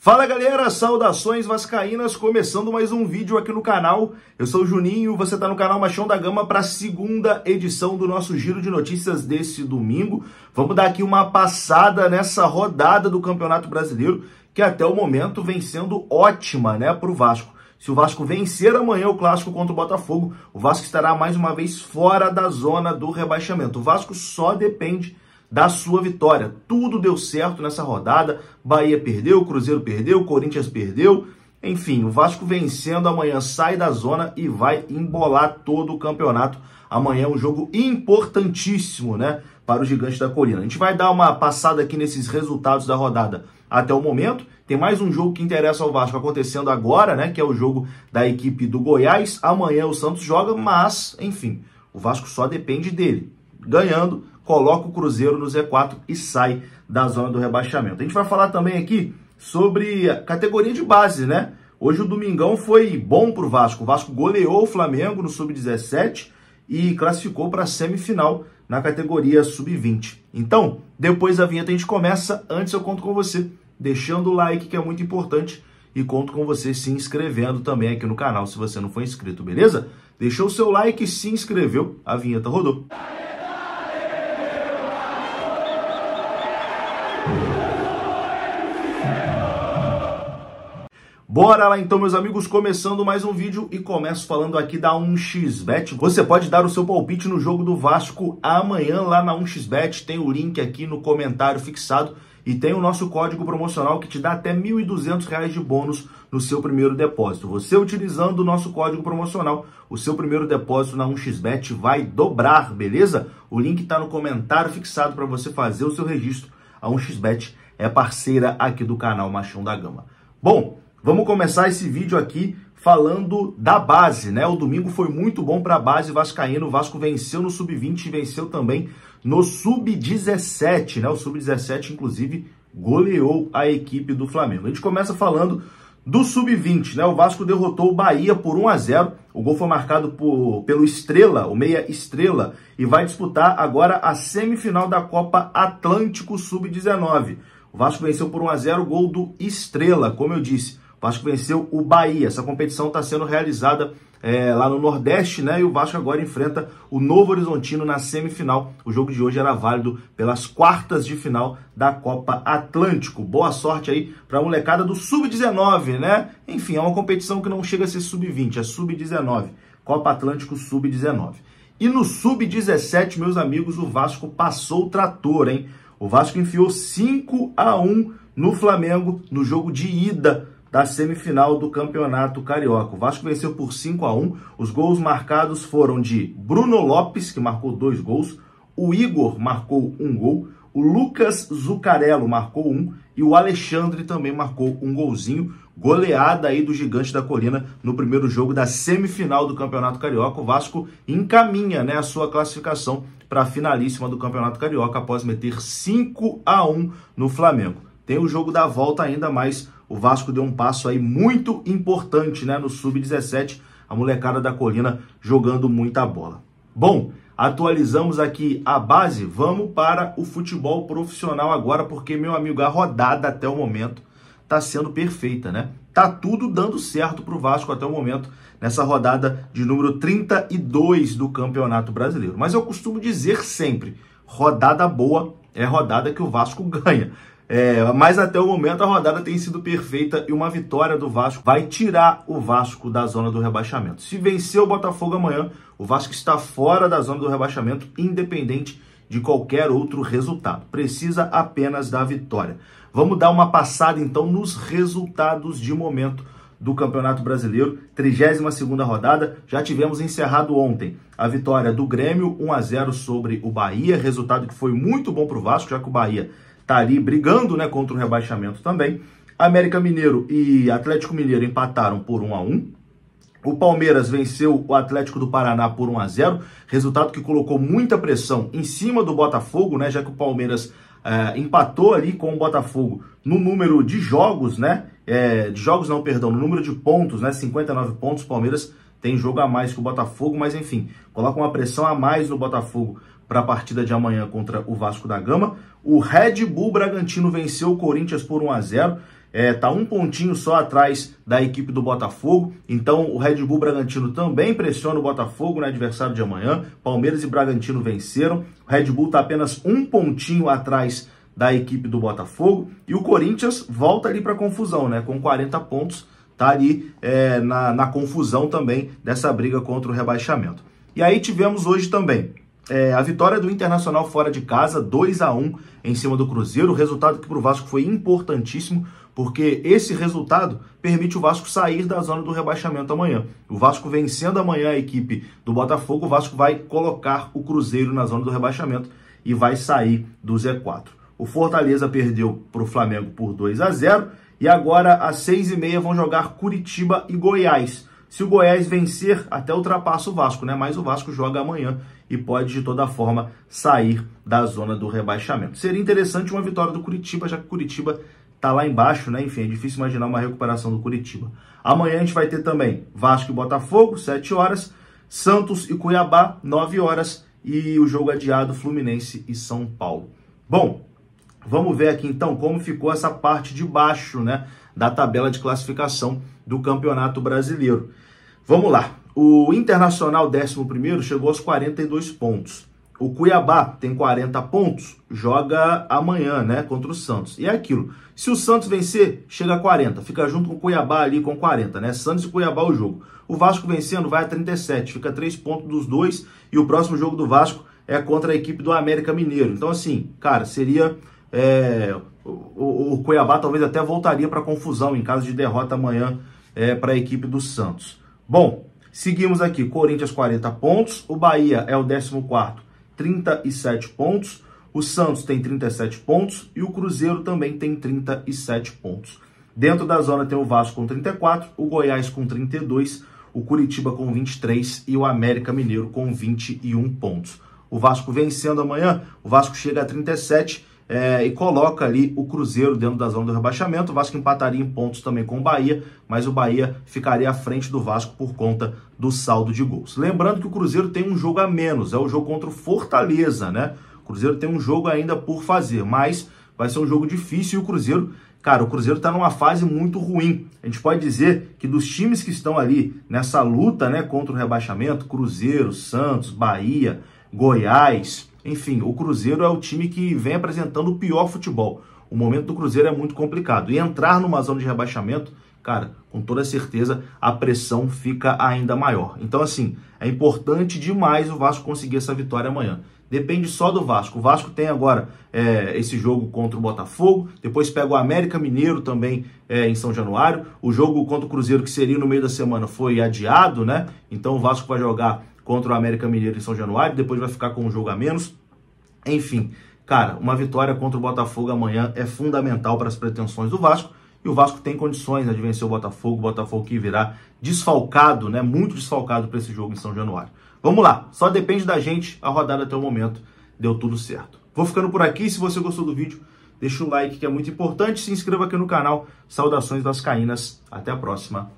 Fala galera, saudações vascaínas, começando mais um vídeo aqui no canal. Eu sou o Juninho, você está no canal Machão da Gama para a segunda edição do nosso giro de notícias desse domingo. Vamos dar aqui uma passada nessa rodada do Campeonato Brasileiro, que até o momento vem sendo ótima, né, para o Vasco. Se o Vasco vencer amanhã o clássico contra o Botafogo, o Vasco estará mais uma vez fora da zona do rebaixamento. O Vasco só depende da sua vitória. Tudo deu certo nessa rodada. Bahia perdeu, Cruzeiro perdeu, Corinthians perdeu. Enfim, o Vasco vencendo amanhã sai da zona e vai embolar todo o campeonato. Amanhã é um jogo importantíssimo, né, para o Gigante da Colina. A gente vai dar uma passada aqui nesses resultados da rodada até o momento. Tem mais um jogo que interessa ao Vasco acontecendo agora, né, que é o jogo da equipe do Goiás. Amanhã o Santos joga, mas, enfim, o Vasco só depende dele. Ganhando, coloca o Cruzeiro no Z4 e sai da zona do rebaixamento. A gente vai falar também aqui sobre a categoria de base, né? Hoje o domingão foi bom para o Vasco. O Vasco goleou o Flamengo no Sub-17 e classificou para a semifinal na categoria Sub-20. Então, depois da vinheta a gente começa. Antes eu conto com você deixando o like, que é muito importante, e conto com você se inscrevendo também aqui no canal, se você não for inscrito, beleza? Deixou o seu like e se inscreveu, a vinheta rodou. Bora lá então, meus amigos, começando mais um vídeo e começo falando aqui da 1xBet. Você pode dar o seu palpite no jogo do Vasco amanhã lá na 1xBet, tem o link aqui no comentário fixado e tem o nosso código promocional que te dá até R$ 1.200 de bônus no seu primeiro depósito. Você utilizando o nosso código promocional, o seu primeiro depósito na 1xBet vai dobrar, beleza? O link está no comentário fixado para você fazer o seu registro. A 1xBet é parceira aqui do canal Machão da Gama. Bom, vamos começar esse vídeo aqui falando da base, né? O domingo foi muito bom para a base vascaína. O Vasco venceu no Sub-20 e venceu também no Sub-17, né? O Sub-17, inclusive, goleou a equipe do Flamengo. A gente começa falando do Sub-20, né? O Vasco derrotou o Bahia por 1-0. O gol foi marcado pelo Estrela, o meia Estrela, e vai disputar agora a semifinal da Copa Atlântico Sub-19. O Vasco venceu por 1-0, gol do Estrela, como eu disse. O Vasco venceu o Bahia. Essa competição está sendo realizada lá no Nordeste, né? E o Vasco agora enfrenta o Novo Horizontino na semifinal. O jogo de hoje era válido pelas quartas de final da Copa Atlântico. Boa sorte aí para a molecada do Sub-19, né? Enfim, é uma competição que não chega a ser Sub-20, é Sub-19. Copa Atlântico Sub-19. E no Sub-17, meus amigos, o Vasco passou o trator, hein? O Vasco enfiou 5-1 no Flamengo no jogo de ida da semifinal do Campeonato Carioca. O Vasco venceu por 5-1. Os gols marcados foram de Bruno Lopes, que marcou 2 gols, o Igor marcou 1 gol, o Lucas Zuccarello marcou 1 e o Alexandre também marcou 1 golzinho. Goleada aí do Gigante da Colina no primeiro jogo da semifinal do Campeonato Carioca. O Vasco encaminha, né, a sua classificação para a finalíssima do Campeonato Carioca após meter 5-1 no Flamengo. Tem o jogo da volta ainda, mas o Vasco deu um passo aí muito importante, né, no Sub-17, a molecada da Colina jogando muita bola. Bom, atualizamos aqui a base, vamos para o futebol profissional agora, porque, meu amigo, a rodada até o momento está sendo perfeita, né? Tá tudo dando certo para o Vasco até o momento, nessa rodada de número 32 do Campeonato Brasileiro. Mas eu costumo dizer sempre, rodada boa é rodada que o Vasco ganha. Mas até o momento a rodada tem sido perfeita e uma vitória do Vasco vai tirar o Vasco da zona do rebaixamento. Se vencer o Botafogo amanhã, o Vasco está fora da zona do rebaixamento, independente de qualquer outro resultado. Precisa apenas da vitória. Vamos dar uma passada então nos resultados de momento do Campeonato Brasileiro, 32ª rodada. Já tivemos encerrado ontem a vitória do Grêmio, 1-0 sobre o Bahia, resultado que foi muito bom para o Vasco, já que o Bahia tá ali brigando, né, contra o rebaixamento também. América Mineiro e Atlético Mineiro empataram por 1-1. O Palmeiras venceu o Atlético do Paraná por 1-0, resultado que colocou muita pressão em cima do Botafogo, né, já que o Palmeiras empatou ali com o Botafogo no número de jogos, né, no número de pontos, né, 59 pontos. O Palmeiras tem jogo a mais que o Botafogo, mas enfim, coloca uma pressão a mais no Botafogo para a partida de amanhã contra o Vasco da Gama. O Red Bull Bragantino venceu o Corinthians por 1-0. tá um pontinho só atrás da equipe do Botafogo, então o Red Bull Bragantino também pressiona o Botafogo, né, adversário de amanhã. Palmeiras e Bragantino venceram, o Red Bull está apenas um pontinho atrás da equipe do Botafogo, e o Corinthians volta ali para confusão, né, com 40 pontos, tá ali na confusão também dessa briga contra o rebaixamento. E aí tivemos hoje também a vitória do Internacional fora de casa, 2-1 em cima do Cruzeiro, resultado que para o Vasco foi importantíssimo, porque esse resultado permite o Vasco sair da zona do rebaixamento amanhã. O Vasco vencendo amanhã a equipe do Botafogo, o Vasco vai colocar o Cruzeiro na zona do rebaixamento e vai sair do Z4. O Fortaleza perdeu para o Flamengo por 2-0 e agora às 6h30 vão jogar Curitiba e Goiás. Se o Goiás vencer, até ultrapassa o Vasco, né? Mas o Vasco joga amanhã e pode, de toda forma, sair da zona do rebaixamento. Seria interessante uma vitória do Curitiba, já que o Curitiba tá lá embaixo, né? Enfim, é difícil imaginar uma recuperação do Curitiba. Amanhã a gente vai ter também Vasco e Botafogo, 7 horas, Santos e Cuiabá, 9 horas, e o jogo adiado, Fluminense e São Paulo. Bom, vamos ver aqui então como ficou essa parte de baixo, né, da tabela de classificação do Campeonato Brasileiro. Vamos lá. O Internacional, 11º, chegou aos 42 pontos. O Cuiabá tem 40 pontos, joga amanhã, né, contra o Santos. E é aquilo, se o Santos vencer, chega a 40, fica junto com o Cuiabá ali com 40, né, Santos e Cuiabá o jogo. O Vasco vencendo vai a 37, fica 3 pontos dos dois, e o próximo jogo do Vasco é contra a equipe do América Mineiro. Então assim, cara, seria... o Cuiabá talvez até voltaria para confusão em caso de derrota amanhã para a equipe do Santos. Bom, seguimos aqui, Corinthians 40 pontos, o Bahia é o 14º, 37 pontos, o Santos tem 37 pontos e o Cruzeiro também tem 37 pontos. Dentro da zona tem o Vasco com 34, o Goiás com 32, o Curitiba com 23 e o América Mineiro com 21 pontos. O Vasco vencendo amanhã, o Vasco chega a 37 e coloca ali o Cruzeiro dentro da zona do rebaixamento. O Vasco empataria em pontos também com o Bahia, mas o Bahia ficaria à frente do Vasco por conta do saldo de gols. Lembrando que o Cruzeiro tem um jogo a menos, é o jogo contra o Fortaleza, né? O Cruzeiro tem um jogo ainda por fazer, mas vai ser um jogo difícil e o Cruzeiro, cara, o Cruzeiro tá numa fase muito ruim. A gente pode dizer que dos times que estão ali nessa luta, né, contra o rebaixamento, Cruzeiro, Santos, Bahia, Goiás, enfim, o Cruzeiro é o time que vem apresentando o pior futebol. O momento do Cruzeiro é muito complicado. E entrar numa zona de rebaixamento, cara, com toda certeza a pressão fica ainda maior. Então, assim, é importante demais o Vasco conseguir essa vitória amanhã. Depende só do Vasco. O Vasco tem agora esse jogo contra o Botafogo, depois pega o América Mineiro também em São Januário. O jogo contra o Cruzeiro, que seria no meio da semana, foi adiado, né? Então o Vasco vai jogar contra o América Mineiro em São Januário, depois vai ficar com um jogo a menos. Enfim, cara, uma vitória contra o Botafogo amanhã é fundamental para as pretensões do Vasco, e o Vasco tem condições, né, de vencer o Botafogo que virá desfalcado, né, muito desfalcado para esse jogo em São Januário. Vamos lá, só depende da gente, a rodada até o momento deu tudo certo. Vou ficando por aqui, se você gostou do vídeo, deixa o like que é muito importante, se inscreva aqui no canal. Saudações vascaínas, até a próxima.